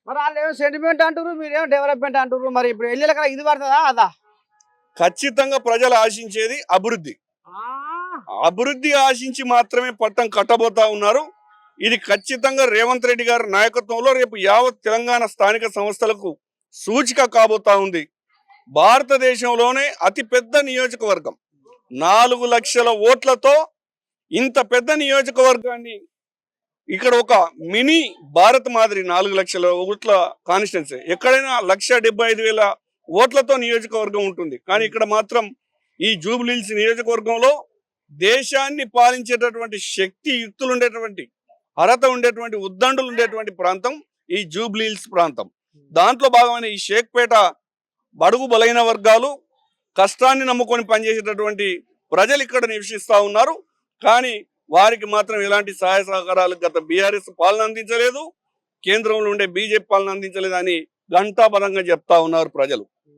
మరి వాళ్ళేమో సెంటిమెంట్ అంటుర్రు, మీరేమో డెవలప్‌మెంట్ అంటుర్రు. మరి ఇప్పుడు ఎల్లులకల్లా ఇది పడతదా? అదా? ఖచ్చితంగా ప్రజలు ఆశించేది అభివృద్ధి. ఆ! అభివృద్ధి ఆశించి మాత్రమే పట్టం కట్టబోతా ఉన్నారు. ఇది ఖచ్చితంగా రేవంత్ రెడ్డి గారి నాయకత్వంలో రేపు యావత్ తెలంగాణ స్థానిక సంస్థలకు సూచిక కాబోతా ఉంది. భారతదేశంలోనే అతిపెద్ద నియోజకవర్గం 4 లక్షల ఓట్లతో ఇంత పెద్ద నియోజకవర్గాన్ని ఇక్కడ ఒక మినీ భారత్ మాదిరి 4 లక్షల ఓట్ల కాన్స్టిట్యున్సీ ఎక్కడైనా 1,75,000 ఓట్లతో నియోజకవర్గం ఉంటుంది. కానీ ఇక్కడ మాత్రం ఈ జూబ్లీహిల్స్ నియోజకవర్గంలో దేశాన్ని పాలించేటటువంటి శక్తి యుక్తులు ఉండేటువంటి అర్హత ఉండేటువంటి ఉద్దండులు ఉండేటువంటి ప్రాంతం ఈ జూబ్లీహిల్స్ ప్రాంతం. దాంట్లో భాగమైన ఈ షేక్పేట బడుగు బలైన వర్గాలు కష్టాన్ని నమ్ముకొని పనిచేసేటటువంటి ప్రజలు ఇక్కడ నివసిస్తూ ఉన్నారు. కానీ వారికి మాత్రం ఎలాంటి సహాయ సహకారాలు గత బీఆర్ఎస్ పాలన అందించలేదు, కేంద్రంలో ఉండే బీజేపీ పాలన అందించలేదు అని ఘంటాపథంగా చెప్తా ఉన్నారు ప్రజలు.